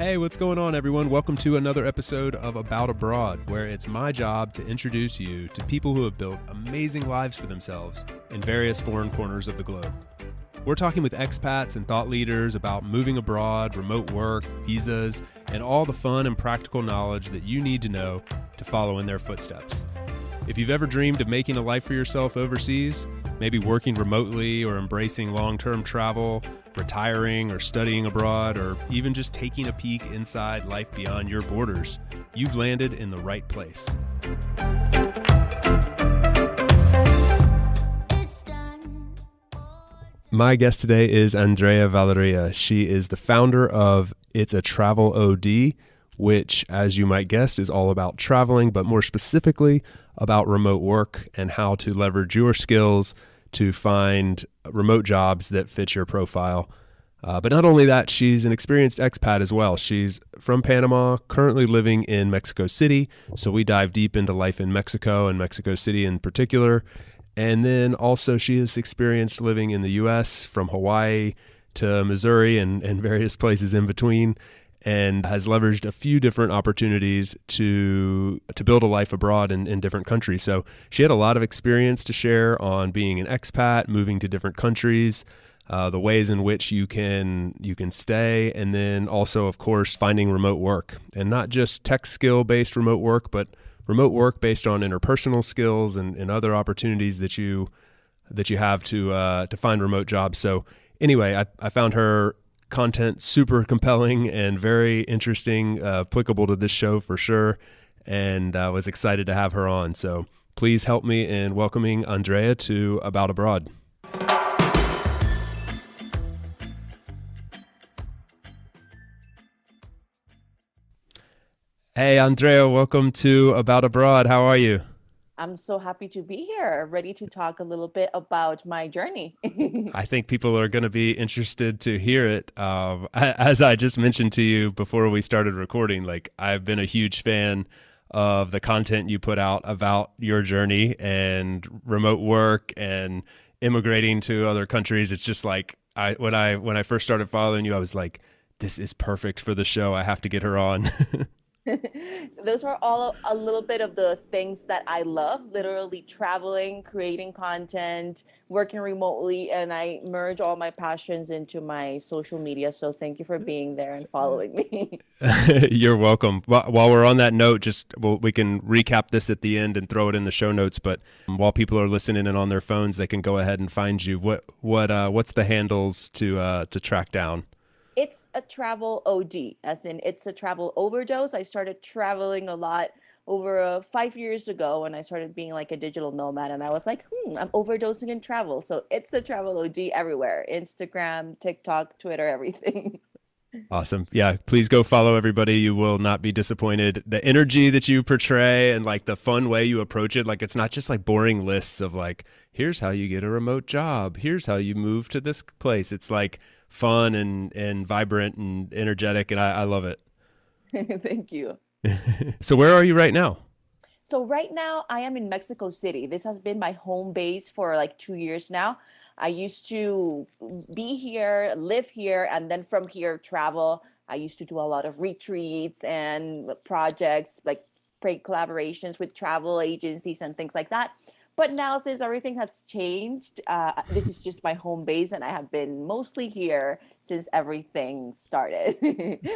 Hey, what's going on, everyone? Welcome to another episode of About Abroad, where it's my job to introduce you to people who have built amazing lives for themselves in various foreign corners of the globe. We're talking with expats and thought leaders about moving abroad, remote work, visas, and all the fun and practical knowledge that you need to know to follow in their footsteps. If you've ever dreamed of making a life for yourself overseas, maybe working remotely or embracing long-term travel, retiring or studying abroad, or even just taking a peek inside life beyond your borders, you've landed in the right place. My guest today is Andrea Valeria. She is the founder of Travel O.D, which, as you might guess, is all about traveling, but more specifically about remote work and how to leverage your skills to find remote jobs that fit your profile. But not only that, she's an experienced expat as well. She's from Panama, currently living in Mexico City. So we dive deep into life in Mexico and Mexico City in particular. And then also she has experienced living in the U.S. from Hawaii to Missouri and various places in between, and has leveraged a few different opportunities to build a life abroad in different countries. So she had a lot of experience to share on being an expat, moving to different countries, the ways in which you can stay, and then also, of course, finding remote work. And not just tech skill-based remote work, but remote work based on interpersonal skills and other opportunities that you have to find remote jobs. So anyway, I found her content super compelling and very interesting, applicable to this show for sure, and I was excited to have her on. So please help me in welcoming Andrea to About Abroad. Hey, Andrea, welcome to About Abroad. How are you? I'm so happy to be here, ready to talk a little bit about my journey. I think people are going to be interested to hear it. As I just mentioned to you before we started recording, like I've been a huge fan of the content you put out about your journey and remote work and immigrating to other countries. It's just like when I first started following you, I was like, this is perfect for the show. I have to get her on. Those are all a little bit of the things that I love, literally traveling, creating content, working remotely, and I merge all my passions into my social media. So thank you for being there and following me. You're welcome. While we're on that note, we can recap this at the end and throw it in the show notes. But while people are listening and on their phones, they can go ahead and find you. What's the handles to track down? It's a travel OD, as in it's a travel overdose. I started traveling a lot over 5 years ago when I started being like a digital nomad, and I was like, I'm overdosing in travel. So it's the travel OD everywhere: Instagram, TikTok, Twitter, everything. Awesome. Yeah, please go follow everybody. You will not be disappointed. The energy that you portray and like the fun way you approach it, like it's not just like boring lists of like, here's how you get a remote job, here's how you move to this place. It's like fun and vibrant and energetic, and I love it. Thank you. So where are you right now? So right now I am in Mexico City. This has been my home base for like 2 years now. I used to be here, live here, and then from here travel. I used to do a lot of retreats and projects, like great collaborations with travel agencies and things like that. But now, since everything has changed, this is just my home base, and I have been mostly here since everything started.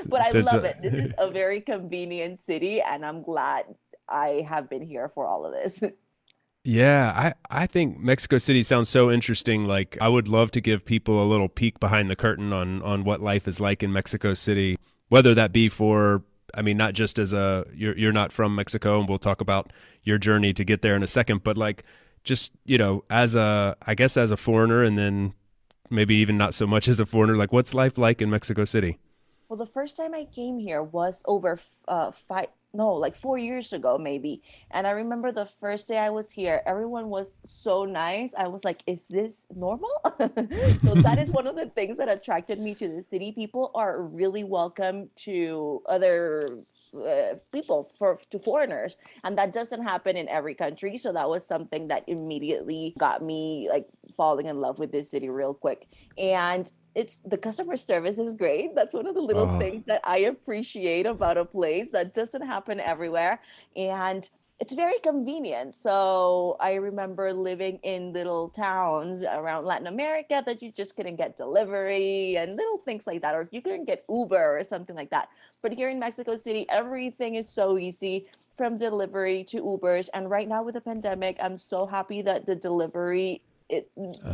But I Since love it. This is a very convenient city, and I'm glad I have been here for all of this. Yeah, I think Mexico City sounds so interesting. Like I would love to give people a little peek behind the curtain on what life is like in Mexico City, whether that be not just as you're not from Mexico, and we'll talk about your journey to get there in a second, but like just, as a foreigner, and then maybe even not so much as a foreigner, like what's life like in Mexico City? Well, the first time I came here was over five, no, like 4 years ago, maybe. And I remember the first day I was here, everyone was so nice. I was like, is this normal? So that is one of the things that attracted me to the city. People are really welcome to other people, to foreigners, and that doesn't happen in every country. So that was something that immediately got me like falling in love with this city real quick. And it's the customer service is great. That's one of the little Oh, things that I appreciate about a place that doesn't happen everywhere. And it's very convenient. So I remember living in little towns around Latin America that you just couldn't get delivery and little things like that, or you couldn't get Uber or something like that. But here in Mexico City, everything is so easy from delivery to Ubers. And right now with the pandemic, I'm so happy that the delivery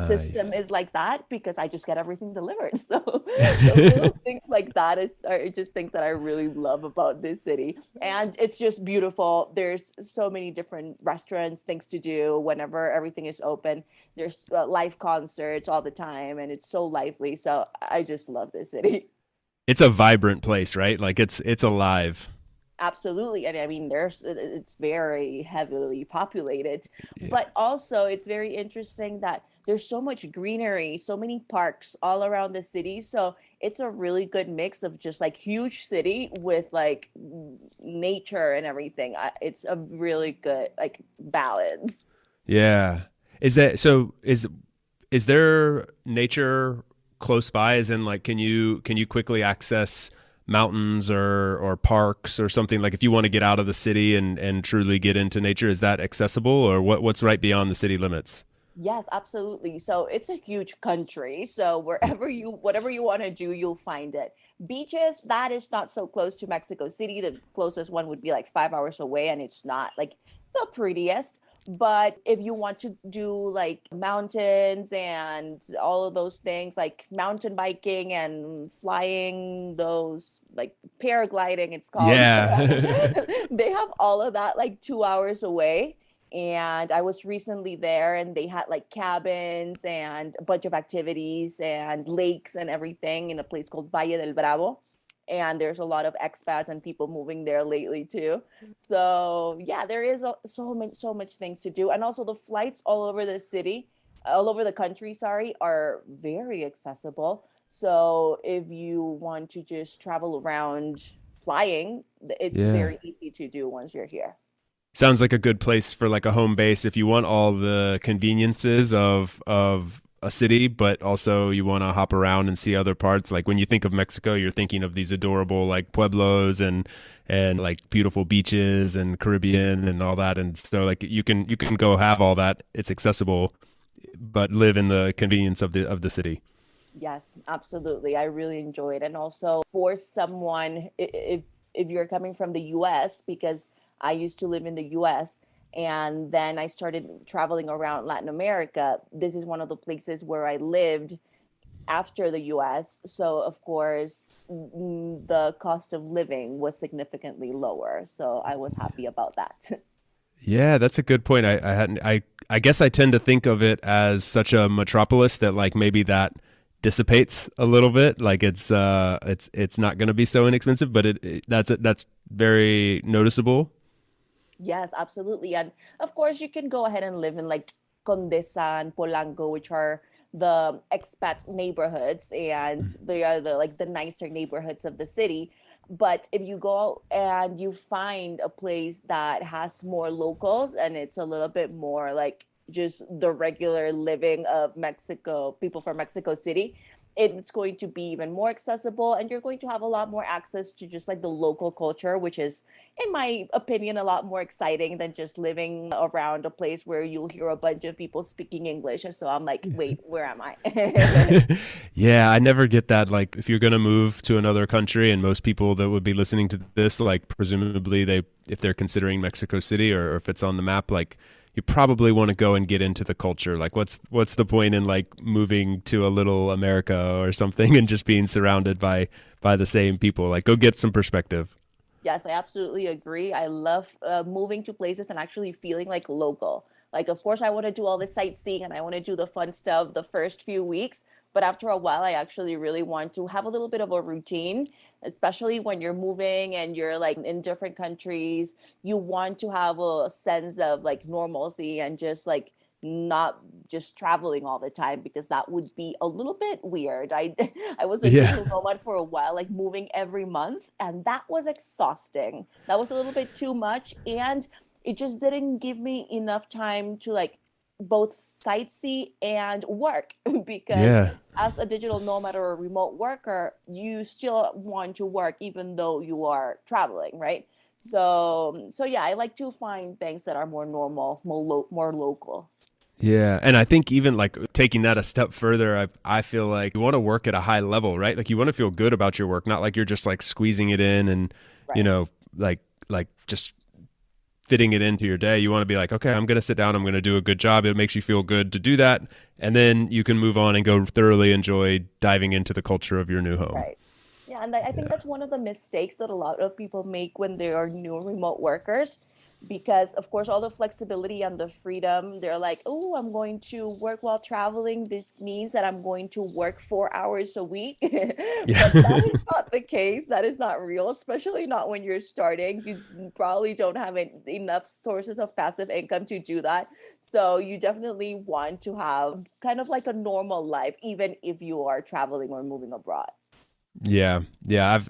system is like that because I just get everything delivered. So the little things like that are just things that I really love about this city. And it's just beautiful. There's so many different restaurants, things to do whenever everything is open. There's live concerts all the time, and it's so lively. So I just love this city. it's a vibrant place, right? Like it's alive. Absolutely. And I mean, it's very heavily populated, Yeah. but also it's very interesting that there's so much greenery, so many parks all around the city. So it's a really good mix of just like huge city with like nature and everything. It's a really good like balance. Yeah. Is that so? Is there nature close by? As in, like, can you quickly access mountains or parks or something? Like, if you want to get out of the city and truly get into nature, is that accessible, or what's right beyond the city limits? Yes, absolutely. So it's a huge country. So whatever you want to do, you'll find it. Beaches, that is not so close to Mexico City. The closest one would be like 5 hours away, and it's not like the prettiest. But if you want to do like mountains and all of those things, like mountain biking and flying, those like paragliding, it's called. Yeah. They have all of that like 2 hours away. And I was recently there, and they had like cabins and a bunch of activities and lakes and everything in a place called Valle del Bravo. And there's a lot of expats and people moving there lately too. So yeah, there is so much things to do, and also the flights all over the city, all over the country, sorry, are very accessible. So if you want to just travel around flying, it's Yeah. very easy to do once you're here. Sounds like a good place for like a home base if you want all the conveniences of a city, but also you want to hop around and see other parts. Like when you think of Mexico, you're thinking of these adorable like pueblos and like beautiful beaches and Caribbean and all that. And so like you can go have all that. It's accessible, but live in the convenience of the city. Yes, absolutely. I really enjoy it. And also for someone, if you're coming from the US, because I used to live in the US and then I started traveling around Latin America, this is one of the places where I lived after the US. So, of course, the cost of living was significantly lower. So, I was happy about that. Yeah, that's a good point. I hadn't I guess I tend to think of it as such a metropolis that like maybe that dissipates a little bit. Like it's not going to be so inexpensive, but that's very noticeable. Yes, absolutely. And of course, you can go ahead and live in like Condesa and Polanco, which are the expat neighborhoods, and they are the like the nicer neighborhoods of the city. But if you go and you find a place that has more locals and it's a little bit more like just the regular living of Mexico, people from Mexico City, it's going to be even more accessible, and you're going to have a lot more access to just like the local culture, which is in my opinion a lot more exciting than just living around a place where you'll hear a bunch of people speaking English. And so I'm like, wait, where am I? Yeah, I never get that. Like, if you're going to move to another country, and most people that would be listening to this, like, presumably if they're considering Mexico City or if it's on the map, like, you probably want to go and get into the culture. Like, what's the point in like moving to a little America or something and just being surrounded by the same people? Like, go get some perspective. Yes, I absolutely agree. I love moving to places and actually feeling like local. Like, of course, I want to do all the sightseeing and I want to do the fun stuff the first few weeks. But after a while, I actually really want to have a little bit of a routine, especially when you're moving and you're like in different countries. You want to have a sense of like normalcy and just like not just traveling all the time, because that would be a little bit weird. I was a Yeah. digital nomad for a while, like moving every month, and that was exhausting. That was a little bit too much, and it just didn't give me enough time to like both sightsee and work because Yeah. as a digital nomad or a remote worker, you still want to work even though you are traveling, right? So yeah, I like to find things that are more normal, more local. Yeah, and I think even like taking that a step further, I feel like you want to work at a high level, right? Like you want to feel good about your work, not like you're just like squeezing it in and you Right. know like like just fitting it into your day. You want to be like, okay, I'm going to sit down, I'm going to do a good job. It makes you feel good to do that, and then you can move on and go thoroughly enjoy diving into the culture of your new home. Right. Yeah, and I think Yeah. that's one of the mistakes that a lot of people make when they are new remote workers, because of course all the flexibility and the freedom, they're like, oh, I'm going to work while traveling. This means that I'm going to work 4 hours a week. But that Yeah. is not the case. That is not real, especially not when you're starting. You probably don't have enough sources of passive income to do that. So you definitely want to have kind of like a normal life, even if you are traveling or moving abroad. Yeah. Yeah.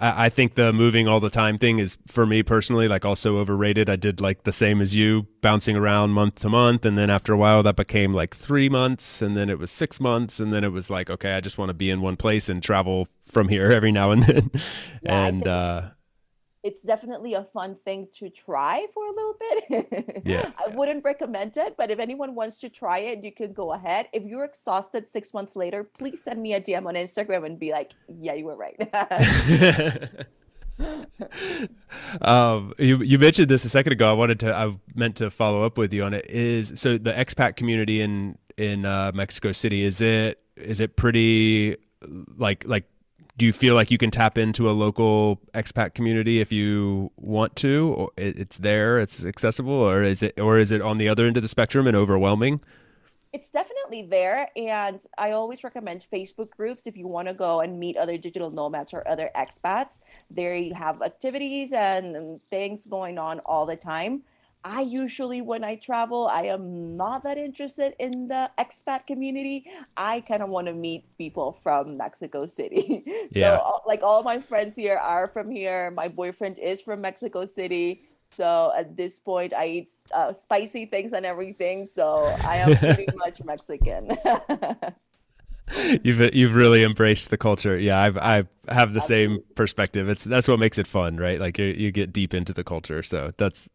I think the moving all the time thing is for me personally like also overrated. I did like the same as you, bouncing around month to month, and then after a while that became like 3 months, and then it was 6 months, and then it was like, okay, I just want to be in one place and travel from here every now and then. Yeah, I And think it's definitely a fun thing to try for a little bit. yeah, I wouldn't recommend it, but if anyone wants to try it, you can go ahead. If you're exhausted 6 months later, please send me a DM on Instagram and be like, yeah, you were right. you mentioned this a second ago. I meant to follow up with you on it. Is so the expat community in Mexico City, is it pretty like do you feel like you can tap into a local expat community if you want to, or it's there, it's accessible, or is it on the other end of the spectrum and overwhelming? It's definitely there. And I always recommend Facebook groups if you want to go and meet other digital nomads or other expats. There you have activities and things going on all the time. I usually, when I travel, I am not that interested in the expat community. I kind of want to meet people from Mexico City. So, Yeah. like, all my friends here are from here. My boyfriend is from Mexico City. So at this point, I eat spicy things and everything. So I am pretty much Mexican. You've really embraced the culture. Yeah, I have the same Absolutely. perspective. That's what makes it fun, right? Like you get deep into the culture. So that's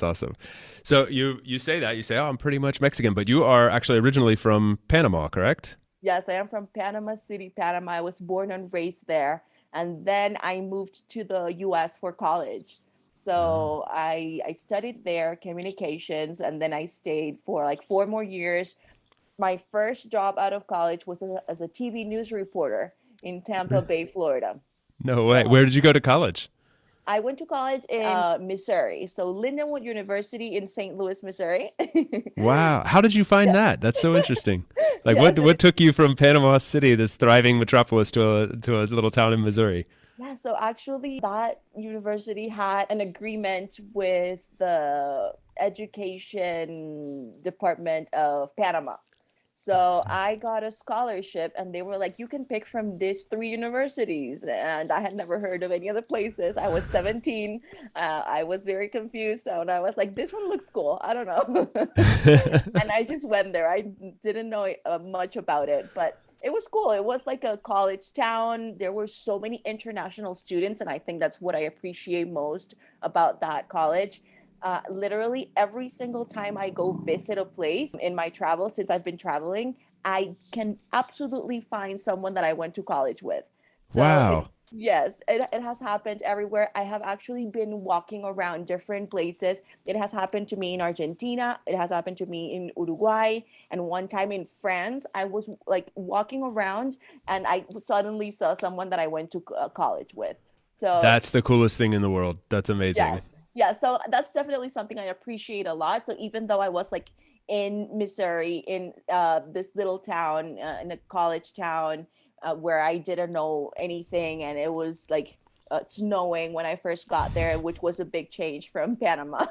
awesome. So you say that, you say, "Oh, I'm pretty much Mexican," but you are actually originally from Panama, correct? Yes, I am from Panama City, Panama. I was born and raised there. And then I moved to the US for college. Oh. So I studied there communications, and then I stayed for like 4 more years. My first job out of college was as a TV news reporter in Tampa Bay, Florida. No way. So Where did you go to college? I went to college in Missouri. So Lindenwood University in St. Louis, Missouri. Wow. How did you find Yeah. that? That's so interesting. Like Yes, what took you from Panama City, this thriving metropolis, to a little town in Missouri? yeah, so actually, that university had an agreement with the education department of Panama. So I got a scholarship, and they were like, you can pick from these three universities. And I had never heard of any other places. I was 17. I was very confused. And I was like, this one looks cool. I don't know. And I just went there. I didn't know much about it, but it was cool. It was like a college town. There were so many international students, and I think that's what I appreciate most about that college. Literally every single time I go visit a place in my travel, since I've been traveling, I can absolutely find someone that I went to college with. So Wow. yes, it has happened everywhere. I have actually been walking around different places. It has happened to me in Argentina. It has happened to me in Uruguay. And one time in France, I was like walking around, and I suddenly saw someone that I went to college with. So That's the coolest thing in the world. That's yes. amazing. Yeah, so that's definitely something I appreciate a lot. So even though I was like in Missouri, in this little town, in a college town, where I didn't know anything, and it was like snowing when I first got there, which was a big change from Panama.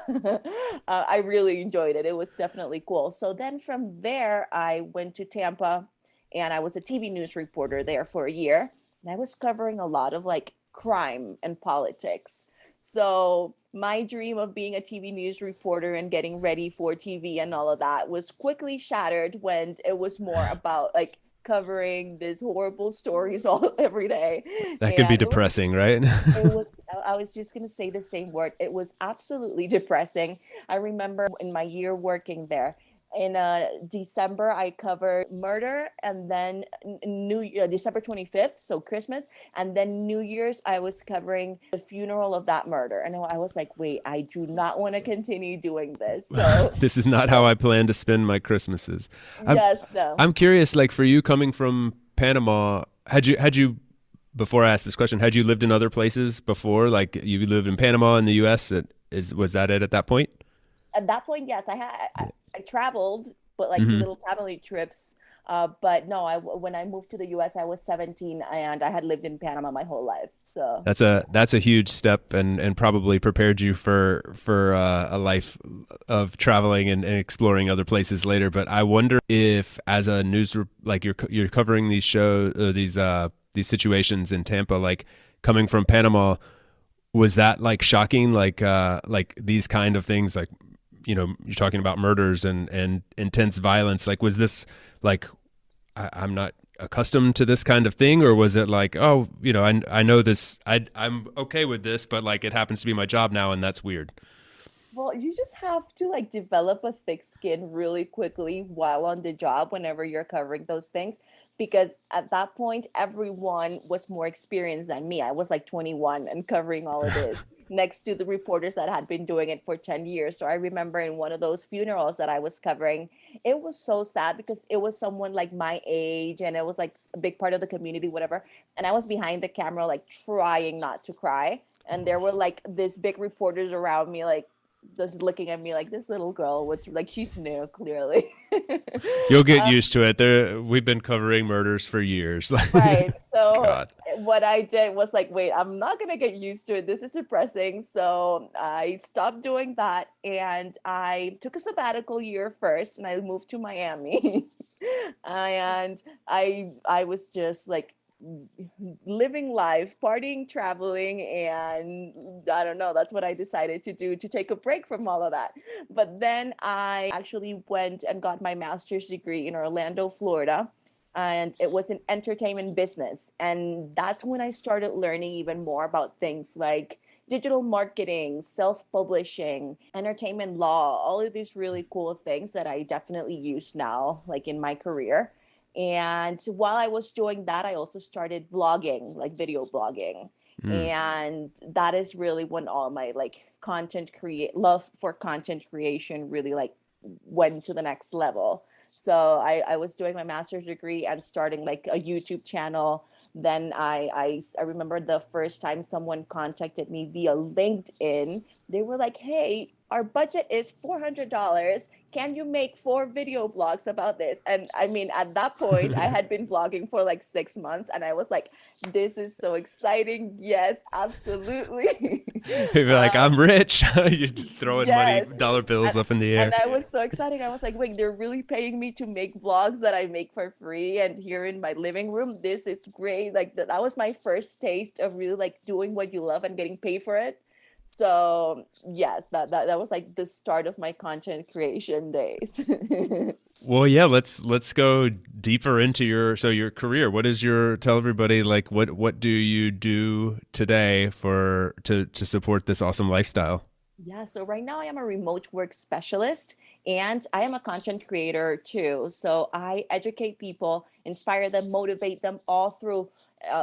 I really enjoyed it. It was definitely cool. So then from there, I went to Tampa, and I was a TV news reporter there for a year. And I was covering a lot of like crime and politics. So my dream of being a TV news reporter and getting ready for TV and all of that was quickly shattered when it was more about like covering these horrible stories all every day. That can be And depressing, right? it was, I was just going to say the same word. It was absolutely depressing. I remember in my year working there, in December, I covered murder, and then December 25th, so Christmas, and then New Year's, I was covering the funeral of that murder. And I was like, wait, I do not want to continue doing this. So, This is not how I plan to spend my Christmases. I'm yes, no. I'm curious, like for you coming from Panama, had you before I ask this question, had you lived in other places before? Like you lived in Panama in the U.S. Was that it at that point? At that point, yes, I traveled, but like Hmm. little family trips. But no, when I moved to the US, I was 17 and I had lived in Panama my whole life. So That's a huge step, and probably prepared you for a life of traveling and exploring other places later. But I wonder if, as a like you're covering these shows, these situations in Tampa, like coming from Panama, was that like shocking, like these kind of things, like you're talking about murders and intense violence, like was this like I'm not accustomed to this kind of thing, or was it like, oh, I know this, I'm okay with this, but like it happens to be my job now, and that's weird. well, you just have to like develop a thick skin really quickly while on the job whenever you're covering those things. Because at that point, everyone was more experienced than me. I was like 21 and covering all of this next to the reporters that had been doing it for 10 years. So I remember in one of those funerals that I was covering, it was so sad because it was someone like my age and it was like a big part of the community, whatever. And I was behind the camera, like trying not to cry. And there were like these big reporters around me, like just looking at me like this little girl, what's like she's new, clearly. You'll get um, used to it. We've been covering murders for years. right. So God. what I did was like, wait, I'm not gonna get used to it. This is depressing. So I stopped doing that and I took a sabbatical year first and I moved to Miami. And I was just like living life, partying, traveling, and I don't know, that's what I decided to do to take a break from all of that. But then I actually went and got my master's degree in Orlando, Florida, and it was in entertainment business. And that's when I started learning even more about things like digital marketing, self publishing, entertainment law, all of these really cool things that I definitely use now, like in my career. And while I was doing that, I also started vlogging, like video blogging. Mm. And that is really when all my like content create love for content creation really like went to the next level. So I was doing my master's degree and starting like a YouTube channel. Then I remember the first time someone contacted me via LinkedIn. They were like, "Hey, our budget is $400. Can you make 4 video blogs about this?" And I mean, at that point, I had been blogging for like 6 months, and I was like, "This is so exciting! Yes, absolutely." You're like, I'm rich. You're throwing money, Yes. dollar bills And, up in the and air. I was so excited. I was like, wait, they're really paying me to make vlogs that I make for free and here in my living room. This is great. Like that was my first taste of really like doing what you love and getting paid for it. So yes, that was like the start of my content creation days. Well, yeah, let's go deeper into your career. What is your tell everybody, like what do you do today to support this awesome lifestyle? Yeah, so right now I am a remote work specialist and I am a content creator too. So I educate people, inspire them, motivate them all through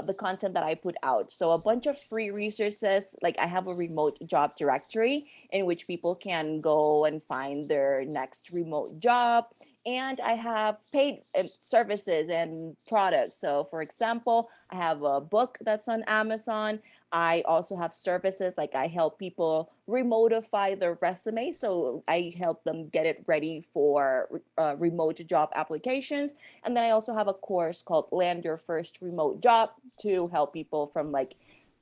the content that I put out. So a bunch of free resources, like I have a remote job directory in which people can go and find their next remote job. And I have paid services and products. So, for example, I have a book that's on Amazon. I also have services like I help people remotify their resume. So I help them get it ready for remote job applications. And then I also have a course called Land Your First Remote Job to help people from like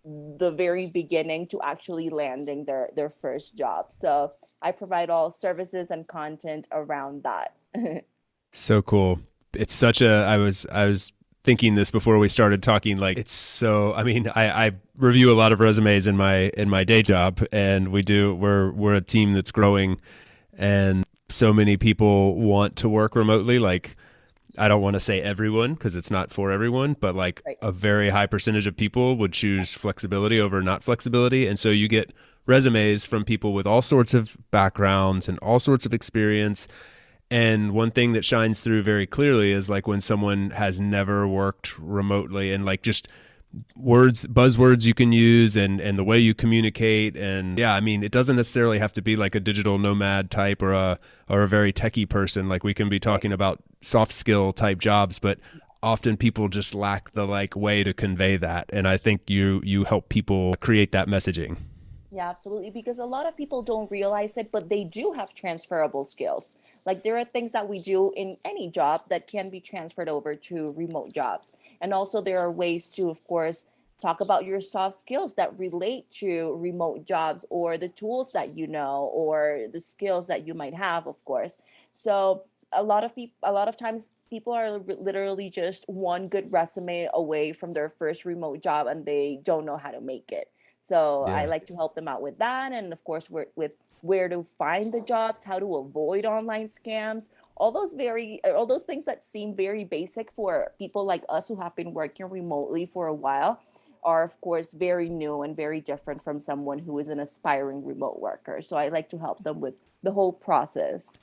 the very beginning to actually landing their first job. So I provide all services and content around that. So cool. It's such a I was thinking this before we started talking. Like, it's so, I mean, I review a lot of resumes in my day job, and we're a team that's growing, and so many people want to work remotely. Like, I don't want to say everyone because it's not for everyone, but like Right. a very high percentage of people would choose flexibility over not flexibility. And so you get resumes from people with all sorts of backgrounds and all sorts of experience. And one thing that shines through very clearly is like when someone has never worked remotely, and like just buzzwords you can use, and the way you communicate. And yeah, I mean, it doesn't necessarily have to be like a digital nomad type or a very techie person. Like, we can be Right. talking about soft skill type jobs, but often people just lack the like way to convey that. And I think you help people create that messaging. Yeah, absolutely. Because a lot of people don't realize it, but they do have transferable skills. Like there are things that we do in any job that can be transferred over to remote jobs. And also, there are ways to, of course, talk about your soft skills that relate to remote jobs or the tools that you know or the skills that you might have, of course. So, a lot of times, people are literally just one good resume away from their first remote job and they don't know how to make it. So I Yeah. like to help them out with that. And of course, with where to find the jobs, how to avoid online scams, all those things that seem very basic for people like us who have been working remotely for a while are of course very new and very different from someone who is an aspiring remote worker. So I like to help them with the whole process.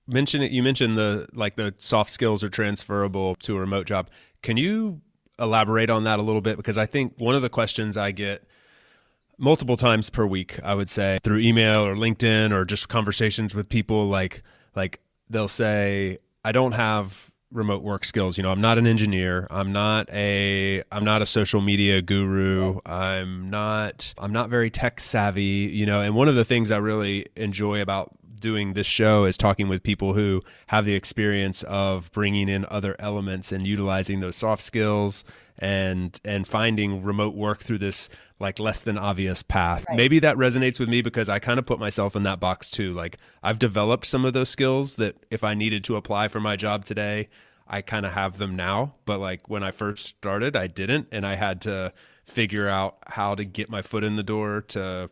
Mention it. You mentioned the like the soft skills are transferable to a remote job. Can you elaborate on that a little bit? Because I think one of the questions I get multiple times per week, I would say, through email or LinkedIn or just conversations with people, like they'll say, I don't have remote work skills. You know, I'm not an engineer. I'm not a social media guru. I'm not very tech savvy, you know. And one of the things I really enjoy about doing this show is talking with people who have the experience of bringing in other elements and utilizing those soft skills, and finding remote work through this like less than obvious path. Right. Maybe that resonates with me because I kind of put myself in that box too. Like, I've developed some of those skills that if I needed to apply for my job today, I kind of have them now. But like when I first started, I didn't, and I had to figure out how to get my foot in the door to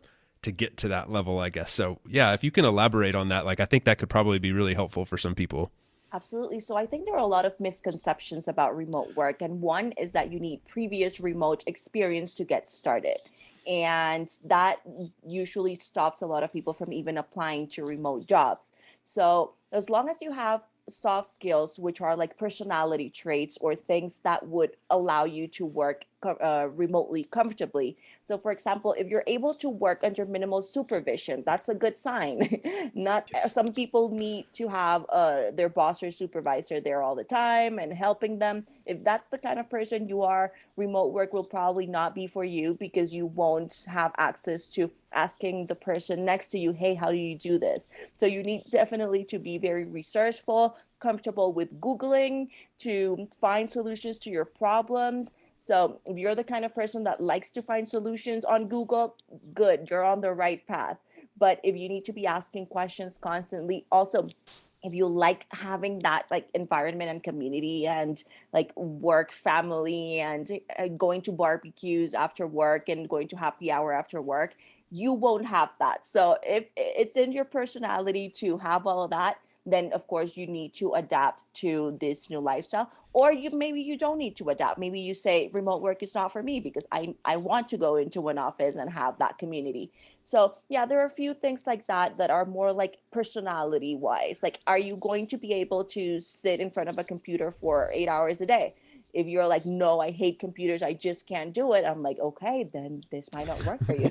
get to that level, I guess. So yeah, if you can elaborate on that, like I think that could probably be really helpful for some people. Absolutely. So I think there are a lot of misconceptions about remote work. And one is that you need previous remote experience to get started. And that usually stops a lot of people from even applying to remote jobs. So as long as you have soft skills, which are like personality traits or things that would allow you to work remotely comfortably. So, for example, if you're able to work under minimal supervision, that's a good sign. Not Yes. some people need to have their boss or supervisor there all the time and helping them. If that's the kind of person you are, remote work will probably not be for you because you won't have access to asking the person next to you, hey, how do you do this? So you need definitely to be very resourceful, comfortable with Googling to find solutions to your problems. So if you're the kind of person that likes to find solutions on Google, good, you're on the right path. But if you need to be asking questions constantly, also if you like having that like environment and community and like work family and going to barbecues after work and going to happy hour after work, you won't have that. So if it's in your personality to have all of that, then of course you need to adapt to this new lifestyle. Or you maybe you don't need to adapt. Maybe you say remote work is not for me because I want to go into an office and have that community. So yeah, there are a few things like that that are more like personality wise. Like, are you going to be able to sit in front of a computer for 8 hours a day? If you're like, no, I hate computers, I just can't do it. I'm like, okay, then this might not work for you.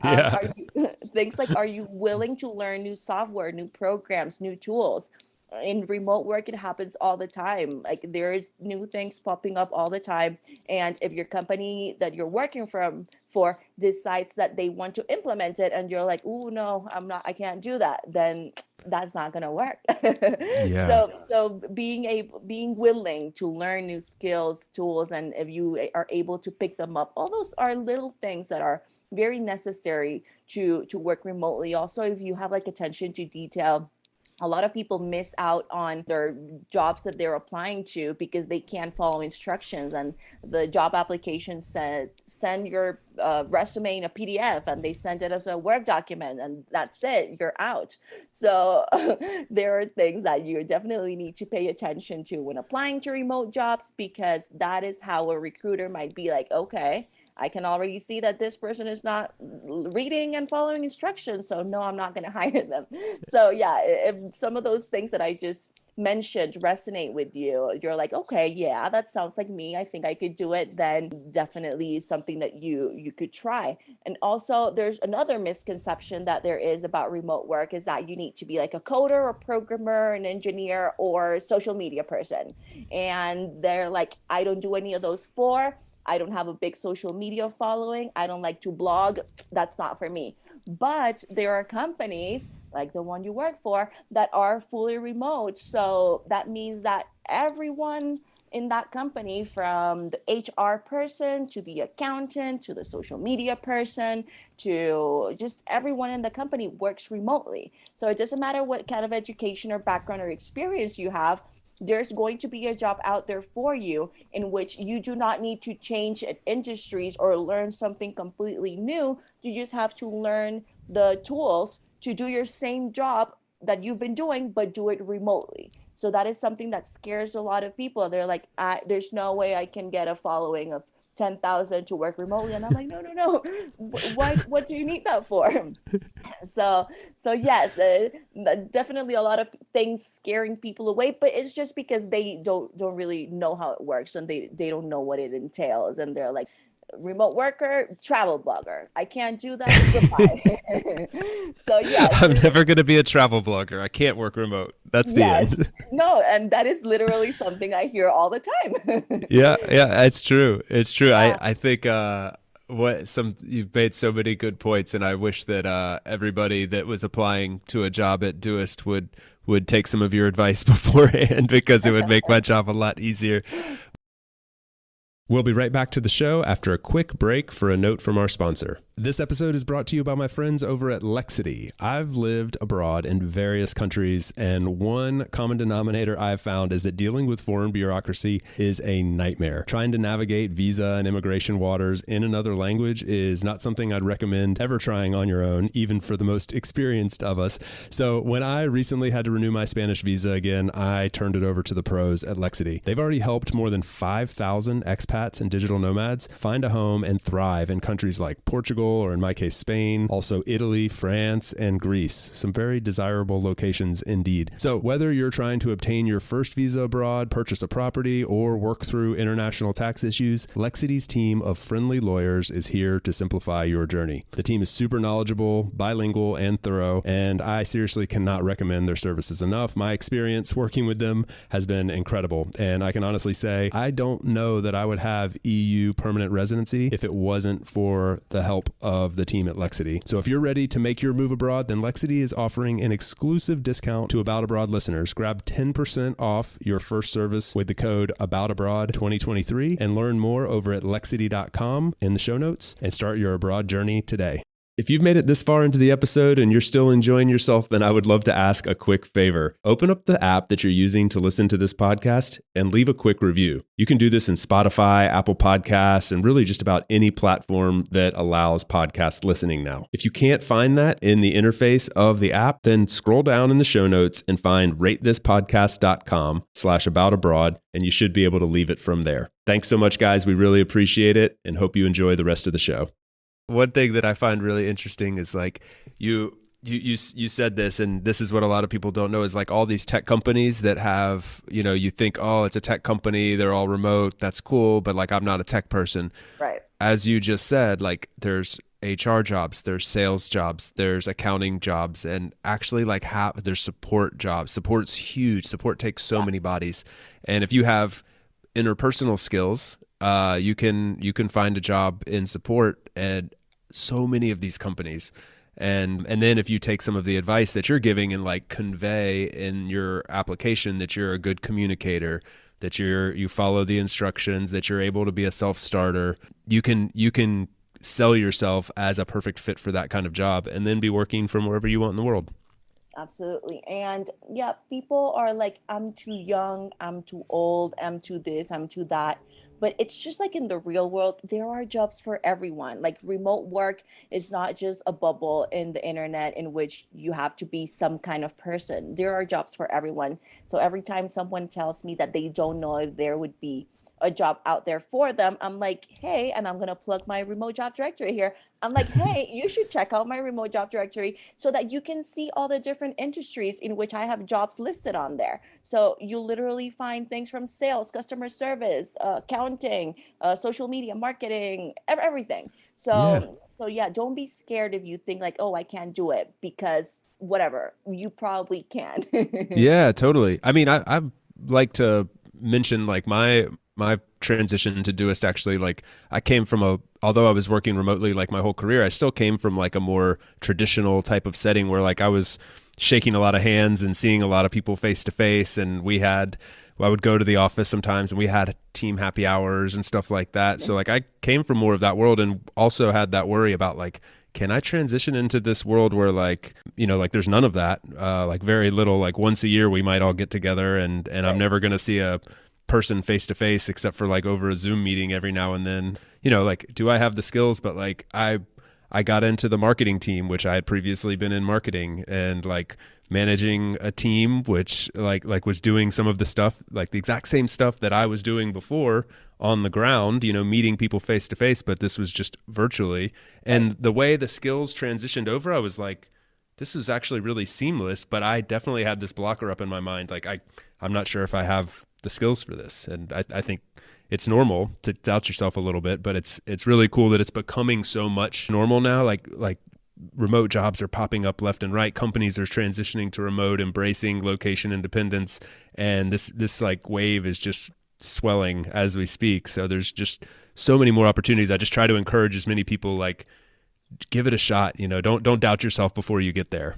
Yeah. Are you things like, are you willing to learn new software, new programs, new tools? In remote work, it happens all the time. Like there's new things popping up all the time. And if your company that you're working from for decides that they want to implement it and you're like, oh no, I can't do that, then that's not going to work. Yeah. So being willing to learn new skills, tools, and if you are able to pick them up, all those are little things that are very necessary to work remotely. Also, if you have like attention to detail, a lot of people miss out on their jobs that they're applying to because they can't follow instructions, and the job application said send your resume in a PDF, and they send it as a Word document, and that's it, you're out. So there are things that you definitely need to pay attention to when applying to remote jobs, because that is how a recruiter might be like, okay, I can already see that this person is not reading and following instructions. So no, I'm not going to hire them. So yeah, if some of those things that I just mentioned resonate with you, you're like, okay, yeah, that sounds like me. I think I could do it. Then definitely something that you could try. And also there's another misconception that there is about remote work, is that you need to be like a coder or programmer, an engineer, or social media person. And they're like, I don't do any of those four. I don't have a big social media following. I don't like to blog. That's not for me. But there are companies like the one you work for that are fully remote. So that means that everyone in that company, from the HR person to the accountant to the social media person to just everyone in the company, works remotely. So it doesn't matter what kind of education or background or experience you have, there's going to be a job out there for you in which you do not need to change industries or learn something completely new. You just have to learn the tools to do your same job that you've been doing, but do it remotely. So that is something that scares a lot of people. They're like, there's no way I can get a following of 10,000 to work remotely. And I'm like, no, no, no. What do you need that for? So, so yes, definitely a lot of things scaring people away, but it's just because they don't really know how it works, and they don't know what it entails. And they're like, remote worker, travel blogger. I can't do that. Goodbye. So yes, I'm never going to be a travel blogger. I can't work remote. That's the yes, end. no, and that is literally something I hear all the time. Yeah, yeah, it's true. It's true. Yeah. I think what some you've made so many good points, and I wish that everybody that was applying to a job at Doist would take some of your advice beforehand, because it would make my job a lot easier. We'll be right back to the show after a quick break for a note from our sponsor. This episode is brought to you by my friends over at Lexity. I've lived abroad in various countries, and one common denominator I've found is that dealing with foreign bureaucracy is a nightmare. Trying to navigate visa and immigration waters in another language is not something I'd recommend ever trying on your own, even for the most experienced of us. So when I recently had to renew my Spanish visa again, I turned it over to the pros at Lexity. They've already helped more than 5,000 expats and digital nomads find a home and thrive in countries like Portugal, or in my case, Spain, also Italy, France, and Greece. Some very desirable locations indeed. So whether you're trying to obtain your first visa abroad, purchase a property, or work through international tax issues, Lexity's team of friendly lawyers is here to simplify your journey. The team is super knowledgeable, bilingual, and thorough, and I seriously cannot recommend their services enough. My experience working with them has been incredible, and I can honestly say I don't know that I would have EU permanent residency if it wasn't for the help of the team at Lexity. So if you're ready to make your move abroad, then Lexity is offering an exclusive discount to About Abroad listeners. Grab 10% off your first service with the code AboutAbroad2023 and learn more over at Lexity.com in the show notes, and start your abroad journey today. If you've made it this far into the episode and you're still enjoying yourself, then I would love to ask a quick favor. Open up the app that you're using to listen to this podcast and leave a quick review. You can do this in Spotify, Apple Podcasts, and really just about any platform that allows podcast listening now. If you can't find that in the interface of the app, then scroll down in the show notes and find ratethispodcast.com/aboutabroad, and you should be able to leave it from there. Thanks so much, guys. We really appreciate it, and hope you enjoy the rest of the show. One thing that I find really interesting is like you said this, and this is what a lot of people don't know, is like all these tech companies that have, you think, oh, it's a tech company, they're all remote, that's cool, but like I'm not a tech person. Right. As you just said, like there's HR jobs, there's sales jobs, there's accounting jobs, and actually like there's support jobs. Support's huge. Support takes so many bodies. And if you have interpersonal skills, you can find a job in support at so many of these companies. And then if you take some of the advice that you're giving and like convey in your application that you're a good communicator, that you follow the instructions, that you're able to be a self-starter, you can sell yourself as a perfect fit for that kind of job, and then be working from wherever you want in the world. Absolutely. And yeah, people are like, I'm too young, I'm too old, I'm too this, I'm too that. But it's just like in the real world, there are jobs for everyone. Like remote work is not just a bubble in the internet in which you have to be some kind of person. There are jobs for everyone. So every time someone tells me that they don't know if there would be a job out there for them, I'm like, hey, and I'm going to plug my remote job directory here. I'm like, hey, you should check out my remote job directory so that you can see all the different industries in which I have jobs listed on there. So you literally find things from sales, customer service, accounting, social media, marketing, everything. Yeah. So yeah, don't be scared if you think like, oh, I can't do it because whatever, you probably can. Yeah, totally. I mean, I like to mention like my transition to Doist actually like I came from a although I was working remotely like my whole career, I still came from like a more traditional type of setting where like I was shaking a lot of hands and seeing a lot of people face to face and we had I would go to the office sometimes and we had team happy hours and stuff like that. So like I came from more of that world and also had that worry about like can I transition into this world where like like there's none of that like very little like once a year we might all get together and I'm Right. never going to see a person face to face except for like over a Zoom meeting every now and then like do I have the skills but like I got into the marketing team which I had previously been in marketing and like managing a team which like was doing some of the stuff like the exact same stuff that I was doing before on the ground, meeting people face to face, but this was just virtually. Right. And the way the skills transitioned over, I was like, this is actually really seamless, but I definitely had this blocker up in my mind. Like I'm not sure if I have the skills for this. And I think it's normal to doubt yourself a little bit, but it's really cool that it's becoming so much normal now. Like remote jobs are popping up left and right. Companies are transitioning to remote, embracing location independence, and this like wave is just swelling as we speak. So there's just so many more opportunities. I just try to encourage as many people like give it a shot. Don't doubt yourself before you get there.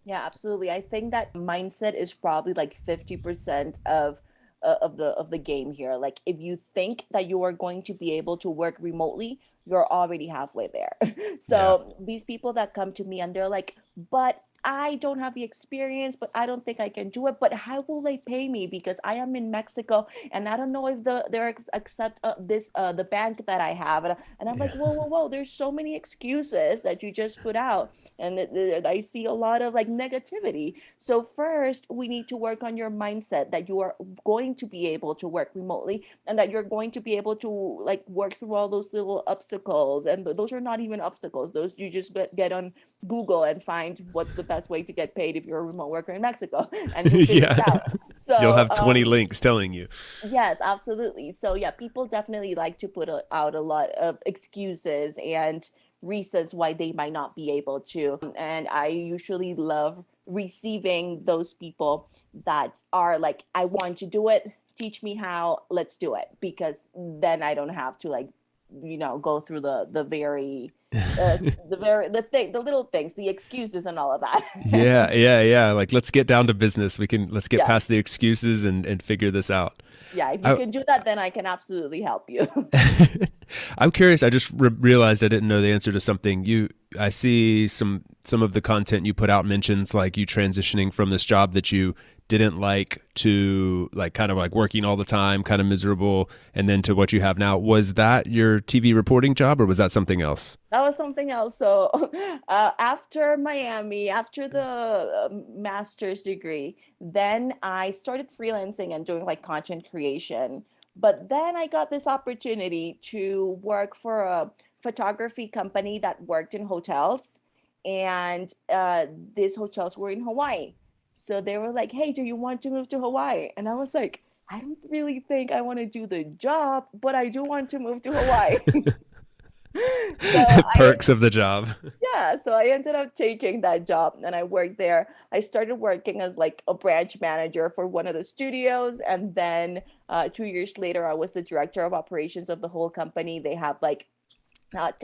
Yeah, absolutely. I think that mindset is probably like 50% of the game here. Like if you think that you are going to be able to work remotely, you're already halfway there. Yeah. So these people that come to me and they're like, "But I don't have the experience, but I don't think I can do it. But how will they pay me because I am in Mexico and I don't know if they're accept this the bank that I have." And I'm like, Yeah. "Whoa, whoa, whoa, there's so many excuses that you just put out." And I see a lot of like negativity. So first, we need to work on your mindset that you are going to be able to work remotely and that you're going to be able to like work through all those little obstacles. And those are not even obstacles. Those you just get on Google and find what's the best way to get paid if you're a remote worker in Mexico, and you'll figure Yeah. it out. You'll So have 20 links telling you. yes, absolutely. So yeah, people definitely like to put out a lot of excuses and reasons why they might not be able to. And I usually love receiving those people that are like, I want to do it. Teach me how, let's do it. Because then I don't have to like, go through uh, the little things, the excuses and all of that. Yeah, yeah, yeah. Like let's get down to business. Let's get Yes. past the excuses and figure this out. Yeah, if you I can do that, then I can absolutely help you. I'm curious. I just realized I didn't know the answer to something. I see some of the content you put out mentions like you transitioning from this job that you didn't like to like kind of like working all the time, kind of miserable, and then to what you have now. Was that your TV reporting job, or was that something else? That was something else. So after Miami, after the master's degree, then I started freelancing and doing like content creation. But then I got this opportunity to work for a photography company that worked in hotels. And these hotels were in Hawaii. So they were like, hey, do you want to move to Hawaii? And I was like, I don't really think I want to do the job, but I do want to move to Hawaii. So I Perks of the job. yeah, so I ended up taking that job and I worked there. I started working as like a branch manager for one of the studios, and then 2 years later, I was the director of operations of the whole company. They have like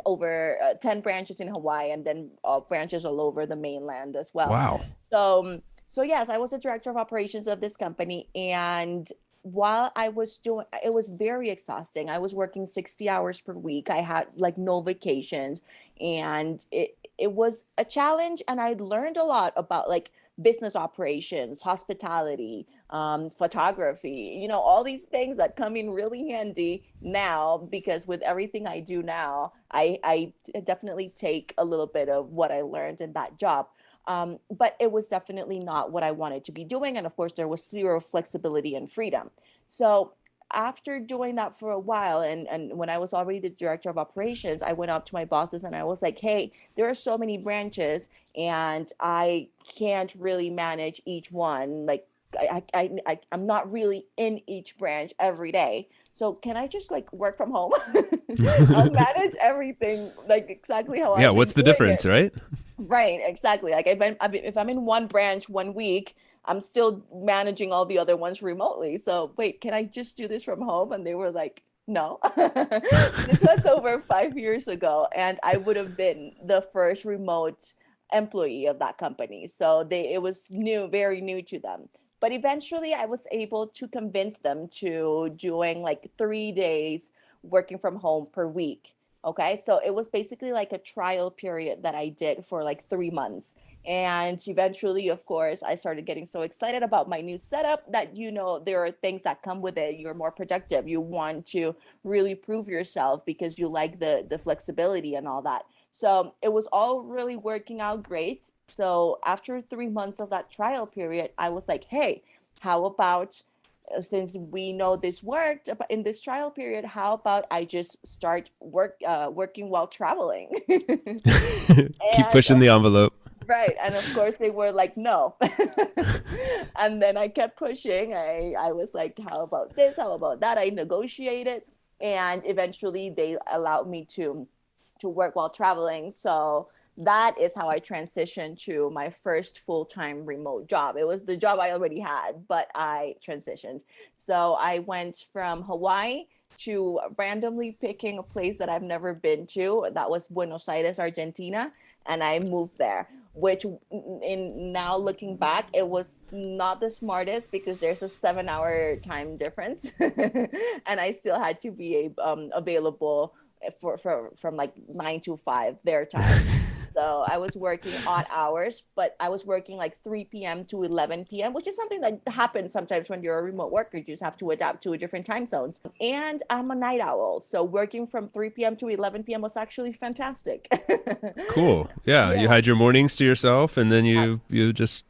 over 10 branches in Hawaii and then branches all over the mainland as well. Wow. So yes, I was the director of operations of this company, and while I was doing it was very exhausting. I was working 60 hours per week. I had like no vacations, and it was a challenge, and I learned a lot about like business operations, hospitality, photography, all these things that come in really handy now, because with everything I do now, I definitely take a little bit of what I learned in that job. But it was definitely not what I wanted to be doing. And of course, there was zero flexibility and freedom. So after doing that for a while, and when I was already the director of operations, I went up to my bosses and I was like, hey, there are so many branches and I can't really manage each one. Like I'm not really in each branch every day. So can I just like work from home? I'll manage everything like exactly how Yeah, I've been what's the doing difference, it. right? Right, exactly. Like if I'm in one branch one week, I'm still managing all the other ones remotely. So wait, can I just do this from home? And they were like, no. This was over 5 years ago, and I would have been the first remote employee of that company. So it was new, very new to them. But eventually I was able to convince them to doing like 3 days working from home per week. Okay, so it was basically like a trial period that I did for like 3 months. And eventually, of course, I started getting so excited about my new setup that, there are things that come with it. You're more productive. You want to really prove yourself because you like the flexibility and all that. So it was all really working out great. So after 3 months of that trial period, I was like, hey, how about since we know this worked in this trial period, how about I just start working while traveling? Keep And pushing the envelope. right, and of course they were like, no. And then I kept pushing. I was like, how about this? How about that? I negotiated, and eventually they allowed me to work while traveling. So that is how I transitioned to my first full-time remote job. It was the job I already had, but I transitioned. So I went from Hawaii to randomly picking a place that I've never been to. That was Buenos Aires, Argentina, and I moved there. Which, in now looking back, it was not the smartest because there's a 7-hour time difference, and I still had to be available from like 9 to 5 their time. So I was working odd hours, but I was working like 3 p.m. to 11 p.m., which is something that happens sometimes when you're a remote worker. You just have to adapt to a different time zones. And I'm a night owl. So working from 3 p.m. to 11 p.m. was actually fantastic. Cool. Yeah, you Yeah. had your mornings to yourself, and then Uh, you just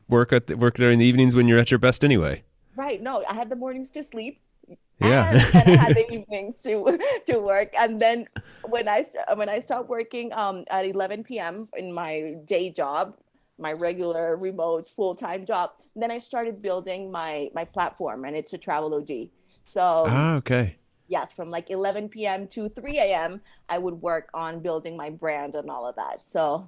work during the evenings when you're at your best anyway. right. No, I had the mornings to sleep, Yeah. and then I had the evenings to work. And then when I stopped working at 11 p.m. in my day job, my regular remote full-time job, then I started building my platform, and it's a Travel O.D. So Ah, okay. yes, from like 11 p.m. to 3 a.m., I would work on building my brand and all of that. So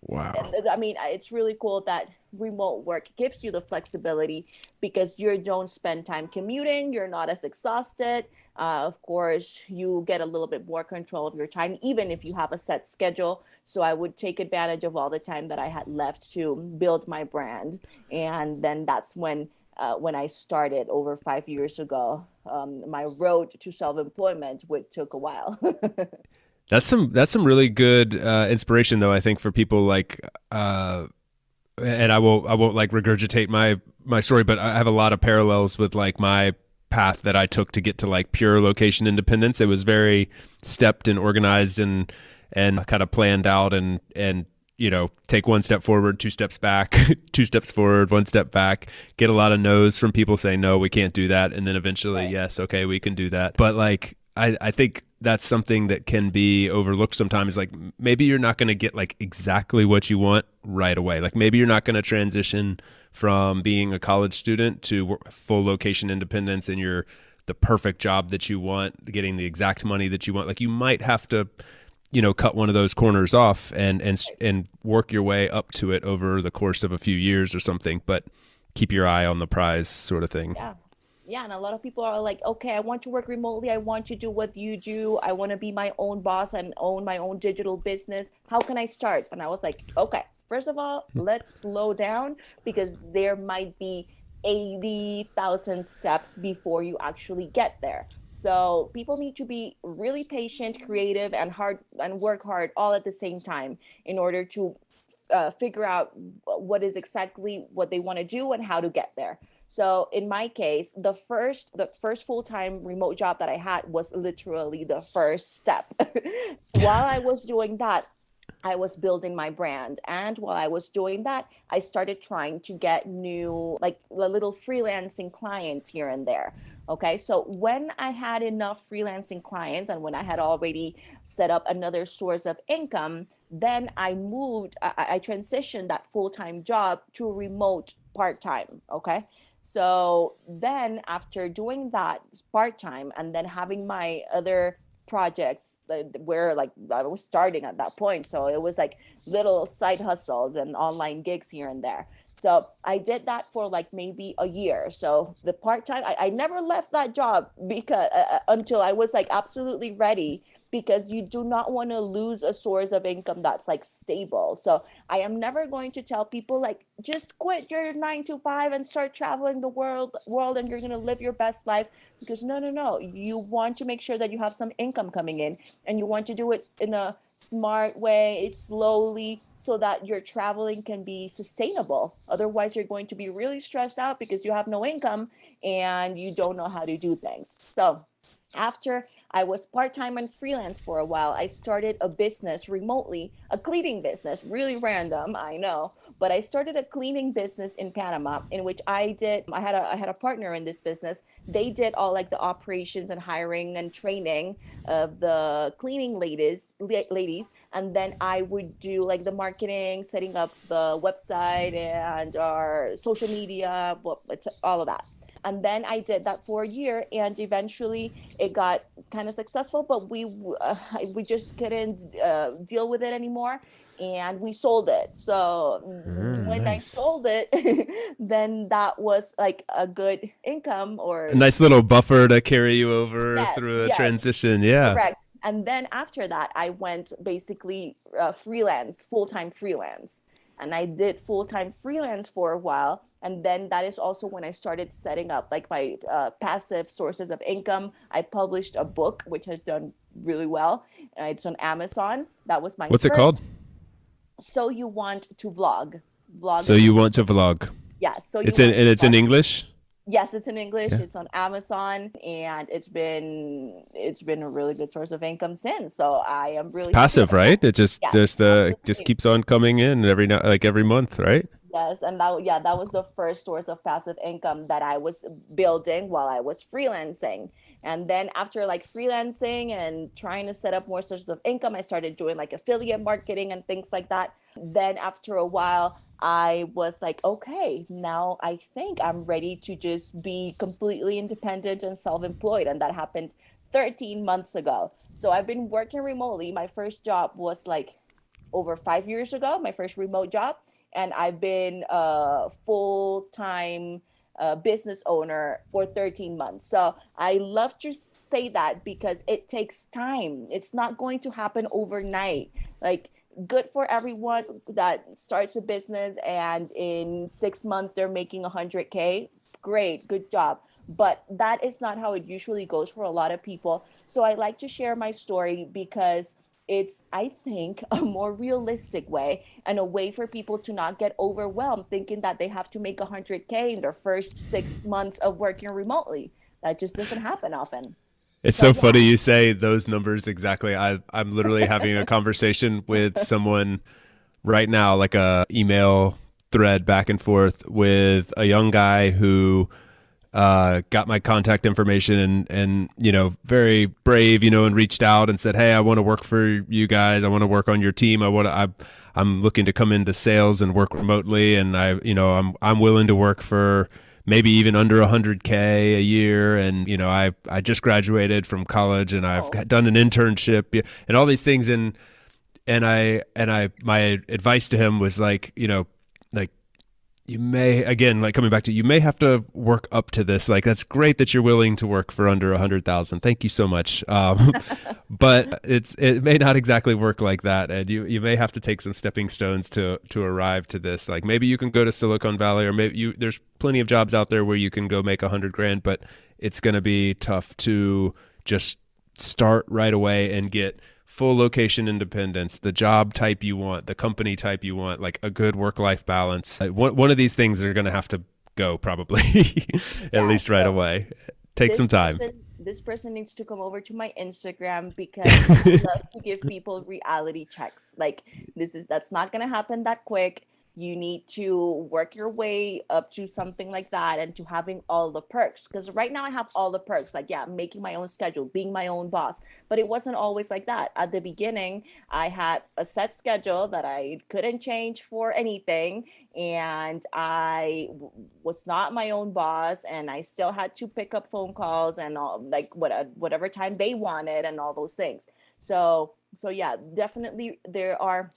Wow. I mean, it's really cool that remote work gives you the flexibility because you don't spend time commuting, you're not as exhausted. Of course, you get a little bit more control of your time, even if you have a set schedule. So I would take advantage of all the time that I had left to build my brand. And then that's when I started over 5 years ago, my road to self-employment, which took a while. That's some really good inspiration though, I think, for people like and I won't like regurgitate my story, but I have a lot of parallels with like my path that I took to get to like pure location independence. It was very stepped and organized and kind of planned out and take one step forward, two steps back, two steps forward, one step back, get a lot of no's from people saying, no, we can't do that. And then eventually, Right. yes, okay, we can do that. But like, I think that's something that can be overlooked sometimes. Like maybe you're not going to get like exactly what you want right away. Like maybe you're not going to transition from being a college student to full location independence and you're the perfect job that you want, getting the exact money that you want. Like you might have to cut one of those corners off and work your way up to it over the course of a few years or something, but keep your eye on the prize sort of thing. Yeah. Yeah. And a lot of people are like, okay, I want to work remotely. I want to do what you do. I want to be my own boss and own my own digital business. How can I start? And I was like, okay, first of all, let's slow down because there might be 80,000 steps before you actually get there. So people need to be really patient, creative, and hard and work hard all at the same time in order to figure out what is exactly what they want to do and how to get there. So in my case, the first full-time remote job that I had was literally the first step. While I was doing that, I was building my brand. And while I was doing that, I started trying to get new, like little freelancing clients here and there. Okay. So when I had enough freelancing clients and when I had already set up another source of income, then I transitioned that full time job to a remote part time. Okay. So then after doing that part time and then having my other projects where like I was starting at that point. So it was like little side hustles and online gigs here and there. So I did that for like maybe a year. So the part time, I never left that job because until I was like absolutely ready, because you do not want to lose a source of income that's like stable. So I am never going to tell people like just quit your 9 to 5 and start traveling the world and you're going to live your best life, because no, you want to make sure that you have some income coming in, and you want to do it in a smart way, slowly, so that your traveling can be sustainable. Otherwise you're going to be really stressed out because you have no income and you don't know how to do things. So after I was part time and freelance for a while, I started a business remotely, a cleaning business, really random, I know, but I started a cleaning business in Panama, in which I had a partner in this business. They did all like the operations and hiring and training of the cleaning ladies, and then I would do like the marketing, setting up the website and our social media, well, it's all of that. And then I did that for a year, and eventually it got kind of successful, but we just couldn't deal with it anymore, and we sold it. So when I Nice. sold it, then that was like a good income. A Or nice little buffer to carry you over yes, through a yes, transition. Yeah. correct. And then after that, I went basically freelance, full time freelance. And I did full time freelance for a while. And then that is also when I started setting up like my passive sources of income. I published a book, which has done really well. It's on Amazon. That was my What's it first. called? So you want to vlog? So Vlogging. you want to vlog. Yeah. So you It's in want and to it's vlog. in English. Yes, it's in English. Yeah. It's on Amazon, and it's been a really good source of income since. So I am It's really happy passive, about that. right? It just Yes, just just absolutely. keeps on coming in every now like every month, right? Yes, and that was the first source of passive income that I was building while I was freelancing. And then after like freelancing and trying to set up more sources of income, I started doing like affiliate marketing and things like that. Then after a while, I was like, okay, now I think I'm ready to just be completely independent and self-employed. And that happened 13 months ago. So I've been working remotely. My first job was like over 5 years ago, my first remote job, and I've been a full time business owner for 13 months. So I love to say that because it takes time. It's not going to happen overnight. Like, good for everyone that starts a business and in 6 months they're making 100K. Great, good job. But that is not how it usually goes for a lot of people. So I like to share my story because it's, I think, a more realistic way and a way for people to not get overwhelmed thinking that they have to make 100K in their first 6 months of working remotely. That just doesn't happen often. It's So so yeah. funny you say those numbers exactly. I'm literally having a conversation with someone right now, like a email thread back and forth with a young guy who got my contact information and very brave, and reached out and said, hey, I want to work for you guys. I want to work on your team. I'm looking to come into sales and work remotely, and I'm willing to work for maybe even under 100K a year. And I just graduated from college and I've Oh, done an internship and all these things. And my advice to him was like you may, again, like coming back to, you may have to work up to this. Like, that's great that you're willing to work for under 100,000. Thank you so much. But it may not exactly work like that. And you may have to take some stepping stones to arrive to this. Like, maybe you can go to Silicon Valley, or there's plenty of jobs out there where you can go make 100 grand, but it's going to be tough to just start right away and get full location independence, the job type you want, the company type you want, like a good work life balance. One of these things are going to have to go probably at Yeah. least right So away. Take some time. this person needs to come over to my Instagram because I love to give people reality checks. Like that's not gonna happen that quick. You need to work your way up to something like that and to having all the perks. Because right now I have all the perks, like yeah, making my own schedule, being my own boss. But it wasn't always like that. At the beginning, I had a set schedule that I couldn't change for anything, and was not my own boss, and I still had to pick up phone calls and all, like whatever time they wanted and all those things. So yeah, definitely there are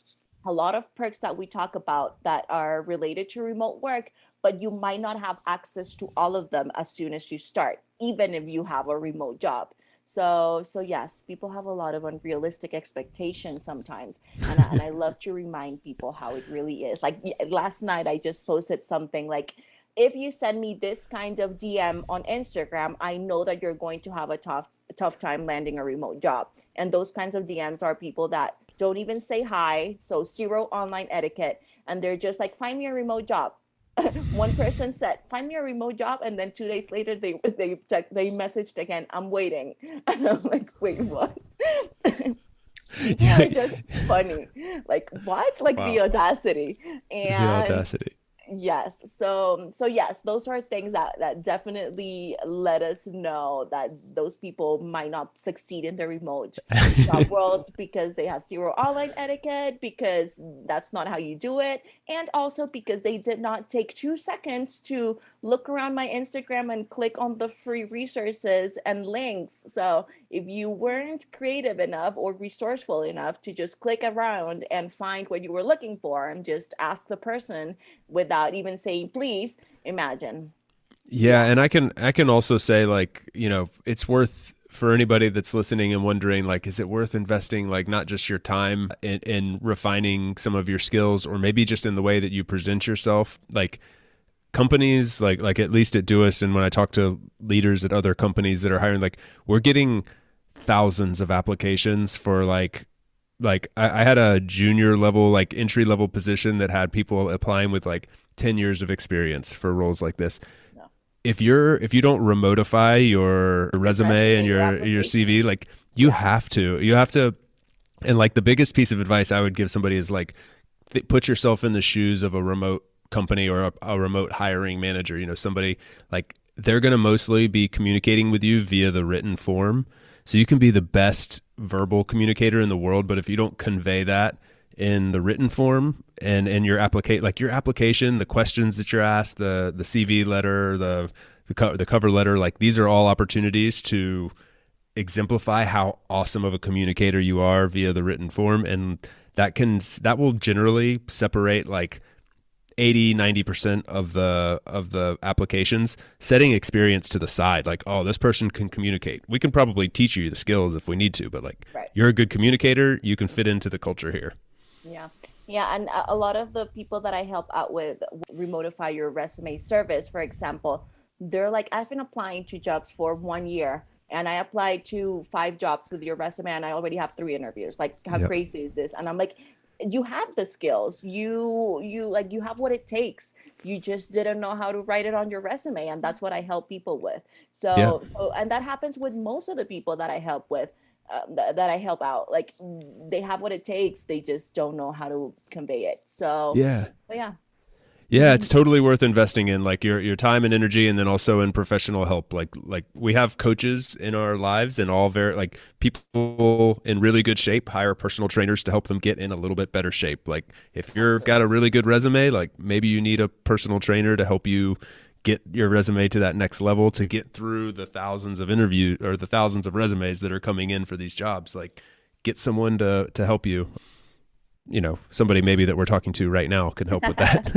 a lot of perks that we talk about that are related to remote work, but you might not have access to all of them as soon as you start, even if you have a remote job. So yes, people have a lot of unrealistic expectations sometimes, and I love to remind people how it really is. Like last night, I just posted something like, if you send me this kind of DM on Instagram, I know that you're going to have a tough time landing a remote job. And those kinds of DMs are people that don't even say hi, so zero online etiquette, and they're just like, find me a remote job. One person said, "Find me a remote job," and then 2 days later, they messaged again, "I'm waiting," and I'm like, "Wait, what?" People are just funny. Like what? Like the Wow. audacity. The And audacity. yes, so yes, those are things that definitely let us know that those people might not succeed in the remote job world because they have zero online etiquette, because that's not how you do it, and also because they did not take 2 seconds to look around my Instagram and click on the free resources and links. So if you weren't creative enough or resourceful enough to just click around and find what you were looking for and just ask the person without even saying please, imagine. Yeah, Yeah. and I can also say, like, it's worth for anybody that's listening and wondering, like, is it worth investing, like, not just your time in refining some of your skills, or maybe just in the way that you present yourself. Like, companies, like at least at Duos, and when I talk to leaders at other companies that are hiring, like, we're getting thousands of applications for, I had a junior level, like entry level position that had people applying with like 10 years of experience for roles like this. No. If you don't remotify your Your resume and resume, your your application. CV, like, Yeah. you have to. And like, the biggest piece of advice I would give somebody is, like, put yourself in the shoes of a remote company or a remote hiring manager. Somebody, like, they're going to mostly be communicating with you via the written form. So you can be the best verbal communicator in the world, but if you don't convey that in the written form, and your application, the questions that you're asked, the CV letter, the cover letter, like, these are all opportunities to exemplify how awesome of a communicator you are via the written form. And that will generally separate, like, 80-90% of the applications. Setting experience to the side, like, oh, this person can communicate, we can probably teach you the skills if we need to, but, like, Right. you're a good communicator, you can fit into the culture here. Yeah. Yeah. And a lot of the people that I help out with Remotify Your Resume service, for example, they're like, I've been applying to jobs for 1 year, and I applied to 5 jobs with your resume and I already have 3 interviews. Like, how Yep. crazy is this? And I'm like, you have the skills. You have what it takes. You just didn't know how to write it on your resume. And that's what I help people with. Yeah. And that happens with most of the people that I help with, that I help out. Like, they have what it takes. They just don't know how to convey it. Yeah. So yeah. Yeah, it's totally worth investing in, like, your time and energy, and then also in professional help. Like we have coaches in our lives, and all very, like, people in really good shape hire personal trainers to help them get in a little bit better shape. Like, if you've got Absolutely. a really good resume, like, maybe you need a personal trainer to help you get your resume to that next level, to get through the thousands of interviews or the thousands of resumes that are coming in for these jobs. Like, get someone to help you. Somebody maybe that we're talking to right now can help with that.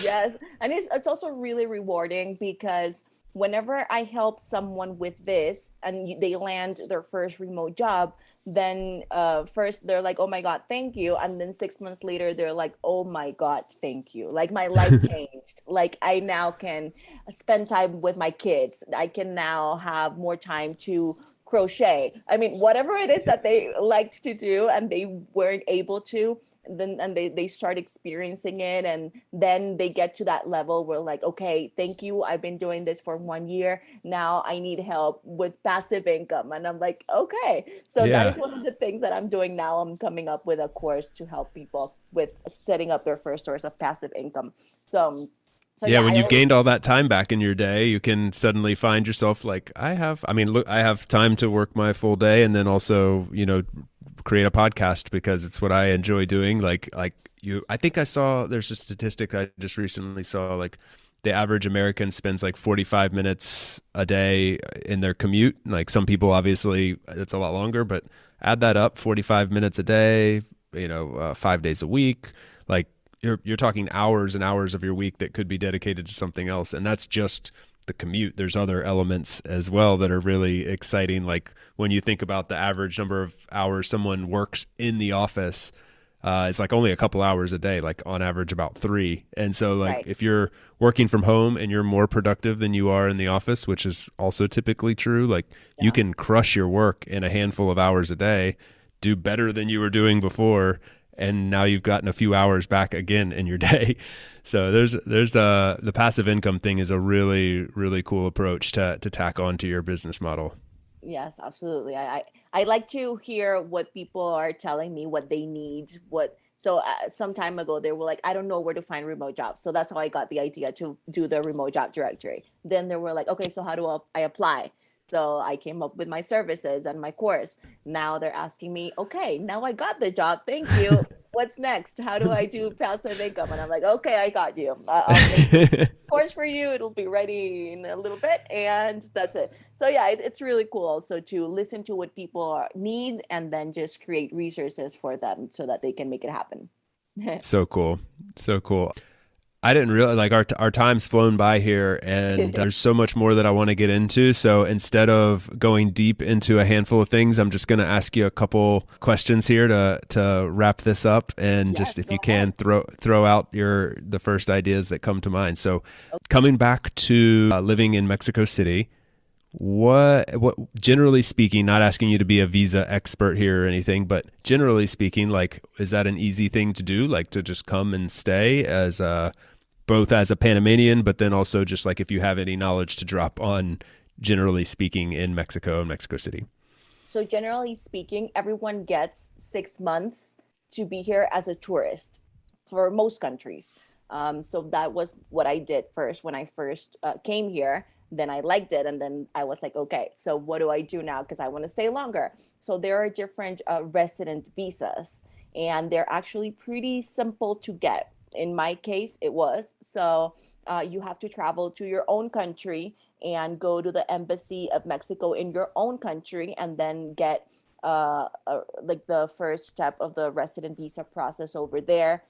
Yes. And it's also really rewarding because whenever I help someone with this and they land their first remote job, then first they're like, oh my God, thank you. And then 6 months later, they're like, oh my God, thank you. Like, my life changed. Like, I now can spend time with my kids. I can now have more time to crochet. I mean, whatever it is that they liked to do and they weren't able to, then and they start experiencing it, and then they get to that level where like, okay, thank you, I've been doing this for 1 year, now I need help with passive income. And I'm like, okay, so that Yeah. is one of the things that I'm doing now. I'm coming up with a course to help people with setting up their first source of passive income. So Yeah, yeah, when I you've always. gained all that time back in your day, you can suddenly find yourself like, I mean, look, I have time to work my full day and then also, create a podcast because it's what I enjoy doing. I think I saw, there's a statistic I just recently saw, like the average American spends like 45 minutes a day in their commute. Like some people, obviously, it's a lot longer, but add that up, 45 minutes a day, 5 days a week, like you're talking hours and hours of your week that could be dedicated to something else. And that's just the commute. There's other elements as well that are really exciting. Like when you think about the average number of hours someone works in the office, it's like only a couple hours a day, like on average about 3. And so like Right. if you're working from home and you're more productive than you are in the office, which is also typically true, like you Yeah. can crush your work in a handful of hours a day, do better than you were doing before, and now you've gotten a few hours back again in your day. So there's the passive income thing is a really really cool approach to tack onto your business model. Yes, absolutely. I like to hear what people are telling me, what they need, what. So some time ago they were like, I don't know where to find remote jobs. So that's how I got the idea to do the remote job directory. Then they were like, okay, so how do I apply? So I came up with my services and my course. Now they're asking me, okay, now I got the job. Thank you. What's next? How do I do passive income? And I'm like, okay, I got you. I'll make the course for you. It'll be ready in a little bit, and that's it. So yeah, it's really cool also to listen to what people need and then just create resources for them so that they can make it happen. So cool. So cool. I didn't realize like our time's flown by here, and there's so much more that I want to get into. So instead of going deep into a handful of things, I'm just going to ask you a couple questions here to wrap this up, and Yes, just if go you ahead. can throw out the first ideas that come to mind. So coming back to living in Mexico City, what generally speaking, not asking you to be a visa expert here or anything, but generally speaking, like is that an easy thing to do, like to just come and stay as a both as a Panamanian, but then also just like if you have any knowledge to drop on generally speaking in Mexico and Mexico City. So generally speaking, everyone gets 6 months to be here as a tourist for most countries. So that was what I did first when I first came here. Then I liked it, and then I was like, okay, so what do I do now? Because I want to stay longer. So there are different resident visas, and they're actually pretty simple to get. In my case, it was. So you have to travel to your own country and go to the embassy of Mexico in your own country and then get like the first step of the resident visa process over there.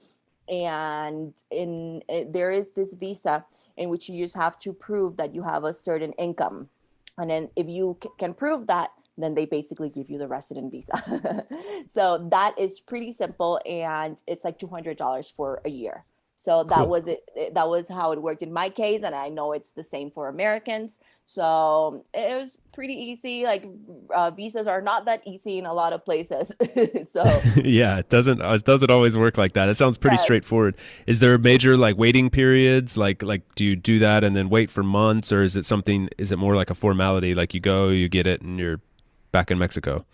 And there is this visa in which you just have to prove that you have a certain income. And then if you can prove that, then they basically give you the resident visa. So that is pretty simple, and it's like $200 for a year. So that Cool. was it. That was how it worked in my case, and I know it's the same for Americans. So it was pretty easy. Like visas are not that easy in a lot of places. So Yeah, it doesn't always work like that. It sounds pretty yes, straightforward. Is there major like waiting periods? Like do you do that and then wait for months, or is it more like a formality, like you go, you get it and you're back in Mexico?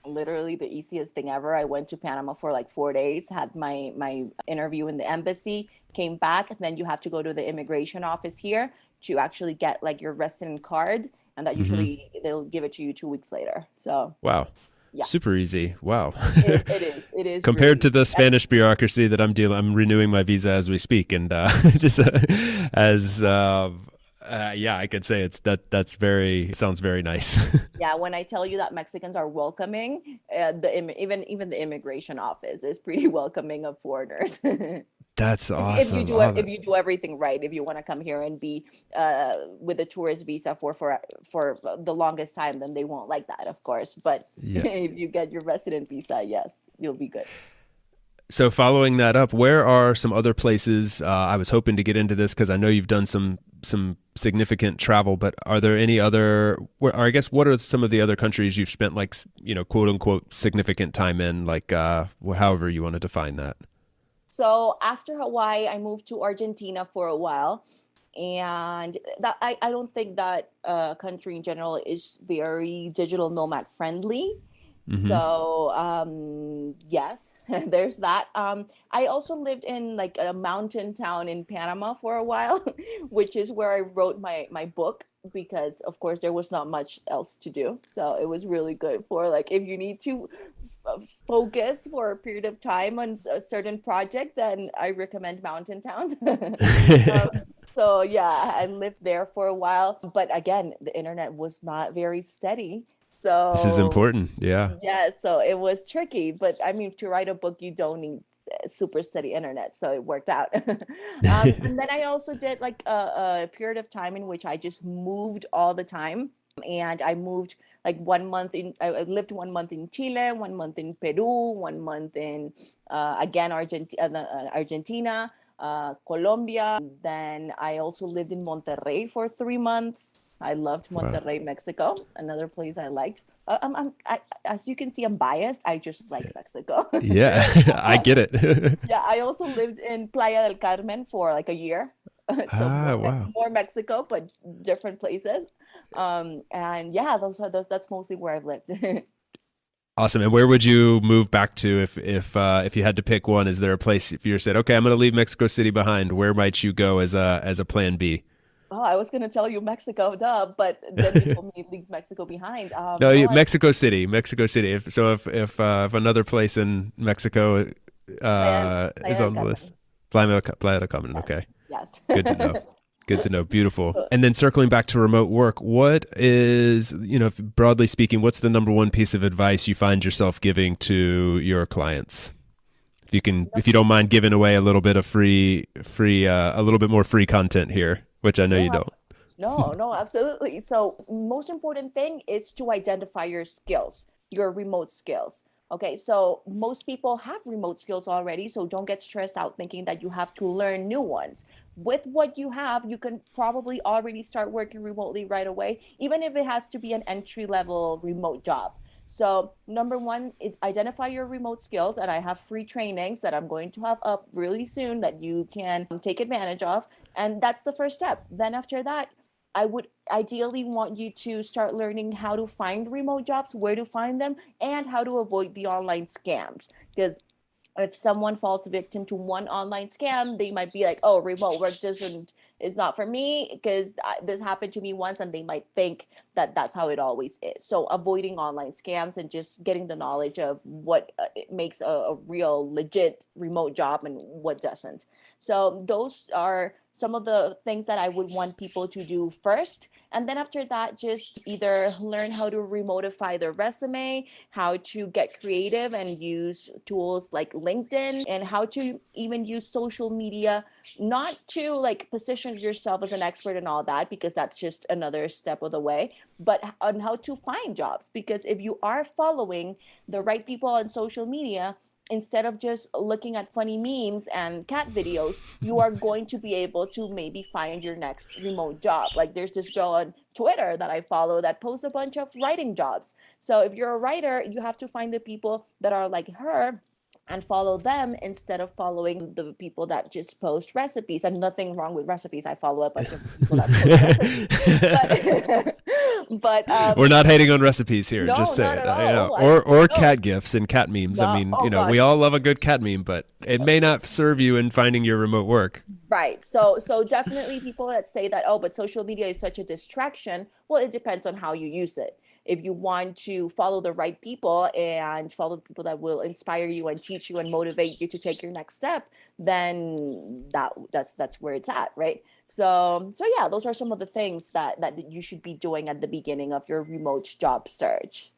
literally the easiest thing ever. I went to Panama for like 4 days, had my interview in the embassy, came back, and then you have to go to the immigration office here to actually get like your resident card, and that Mhm. usually they'll give it to you 2 weeks later. So Wow. yeah, Super easy. Wow. it is really Compared to the easy. Spanish bureaucracy that I'm renewing my visa as we speak, and just as yeah, I could say that's very sounds very nice. Yeah, when I tell you that Mexicans are welcoming, even the immigration office is pretty welcoming of foreigners. That's If you awesome. do Oh, if you do everything right, if you want to come here and be with a tourist visa for the longest time, then they won't like that, of course. But yeah. if you get your resident visa, yes, you'll be good. So following that up, where are some other places? I was hoping to get into this because I know you've done some significant travel, but are there any other, or I guess, what are some of the other countries you've spent like, quote unquote, significant time in, like however you want to define that? So after Hawaii, I moved to Argentina for a while. And that I don't think that country in general is very digital nomad friendly. Mm-hmm. So yes, there's that. I also lived in like a mountain town in Panama for a while, which is where I wrote my book because of course there was not much else to do. So it was really good for like if you need to focus for a period of time on a certain project, then I recommend mountain towns. um, so yeah, I lived there for a while, but again, the internet was not very steady. This is So important. Yeah. yeah, so it was tricky, but I mean, to write a book, you don't need super steady internet, so it worked out. And then I also did like a period of time in which I just moved all the time, and I moved like 1 month in. I lived 1 month in Chile, 1 month in Peru, 1 month in again Argentina, Colombia. Then I also lived in Monterrey for 3 months. I loved Wow. Monterrey, Mexico, another place I liked. As you can see, I'm biased. I just like Mexico. Yeah, I get it. Yeah, I also lived in Playa del Carmen for like a year. So Ah, wow. more Mexico, but different places. And yeah, that's mostly where I've lived. Awesome. And where would you move back to if you had to pick one? Is there a place if you said, okay, I'm going to leave Mexico City behind? Where might you go as a plan B? Oh, I was gonna tell you Mexico, duh, but then you told me leave Mexico behind. No, No, Mexico City, Mexico City. If another place in Mexico Playa is del on the Carmen. list, Playa del Carmen. Yes, Okay, good to know. yes. Good to know. Beautiful. So, And then circling back to remote work, what is, broadly speaking, what's the number one piece of advice you find yourself giving to your clients? If you don't mind giving away a little bit of a little bit more free content here, which I know you no, don't. no, absolutely. So, most important thing is to identify your skills, your remote skills. Okay, so most people have remote skills already, so don't get stressed out thinking that you have to learn new ones. With what you have, you can probably already start working remotely right away, even if it has to be an entry level remote job. So, number one, identify your remote skills, and I have free trainings that I'm going to have up really soon that you can take advantage of. And that's the first step. Then, after that, I would ideally want you to start learning how to find remote jobs, where to find them, and how to avoid the online scams. Because if someone falls victim to one online scam, they might be like, "Oh, remote work doesn't is not for me," because this happened to me once, and they might think that that's how it always is. So avoiding online scams and just getting the knowledge of what it makes a real legit remote job and what doesn't. So those are some of the things that I would want people to do first. And then after that, just either learn how to remotify their resume, how to get creative and use tools like LinkedIn, and how to even use social media, not to like position yourself as an expert and all that, because that's just another step of the way, but on how to find jobs. Because if you are following the right people on social media, instead of just looking at funny memes and cat videos, you are going to be able to maybe find your next remote job. Like there's this girl on Twitter that I follow that posts a bunch of writing jobs. So if you're a writer, you have to find the people that are like her and follow them instead of following the people that just post recipes. And nothing wrong with recipes. I follow a bunch of people that post recipes. But but We're not hating on recipes here. Just no, say not it. at You know, all. or No, cat gifs and cat memes. I no. mean, Oh we gosh. all love a good cat meme, but it may not serve you in finding your remote work. Right. So definitely people that say that, oh, but social media is such a distraction. Well, it depends on how you use it. If you want to follow the right people and follow the people that will inspire you and teach you and motivate you to take your next step, then that's where it's at, right? So yeah, those are some of the things that you should be doing at the beginning of your remote job search.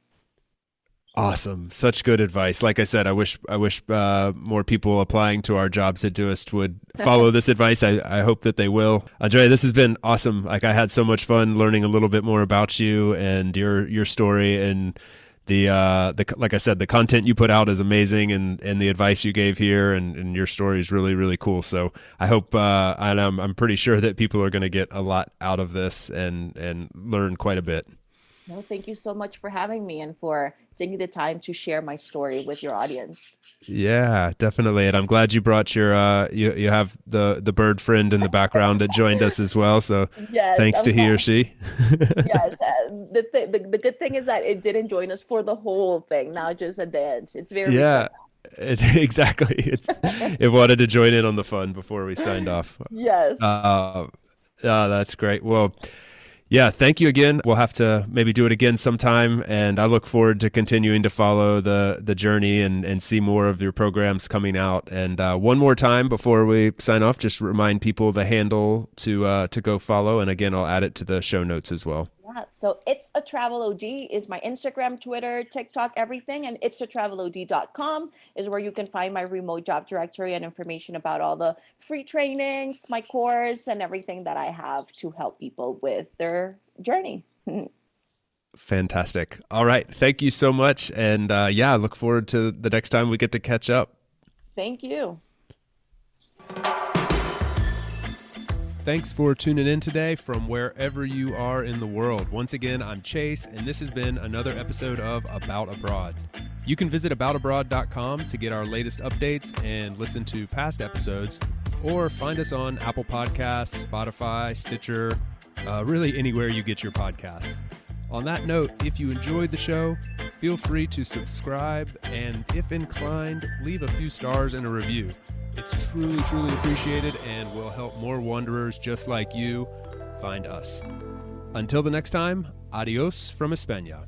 Awesome. Such good advice. Like I said, I wish more people applying to our jobs at Doist would follow this advice. I hope that they will. Andrea, this has been awesome. Like I had so much fun learning a little bit more about you and your story and the like I said, the content you put out is amazing, and the advice you gave here and your story is really, really cool. So I hope, and I'm pretty sure that people are going to get a lot out of this and learn quite a bit. No, thank you so much for having me and for taking the time to share my story with your audience. Yeah, definitely. And I'm glad you brought your you have the bird friend in the background that joined us as well. So Yes, thanks to he or she. yes. The good thing is that it didn't join us for the whole thing, not just at the end. It's very Yeah, respectful. exactly. It wanted to join in on the fun before we signed off. Yes. That's great. Well, yeah, thank you again. We'll have to maybe do it again sometime, and I look forward to continuing to follow the journey and see more of your programs coming out. And one more time before we sign off, just remind people the handle to go follow, and again, I'll add it to the show notes as well. Yeah, so It's a Travel OD is my Instagram, Twitter, TikTok, everything. And it's a travelod.com is where you can find my remote job directory and information about all the free trainings, my course, and everything that I have to help people with their journey. Fantastic. All right. Thank you so much. And yeah, I look forward to the next time we get to catch up. Thank you. Thanks for tuning in today from wherever you are in the world. Once again, I'm Chase, and this has been another episode of About Abroad. You can visit aboutabroad.com to get our latest updates and listen to past episodes, or find us on Apple Podcasts, Spotify, Stitcher, really anywhere you get your podcasts. On that note, if you enjoyed the show, feel free to subscribe, and if inclined, leave a few stars and a review. It's truly, truly appreciated and will help more wanderers just like you find us. Until the next time, adios from España.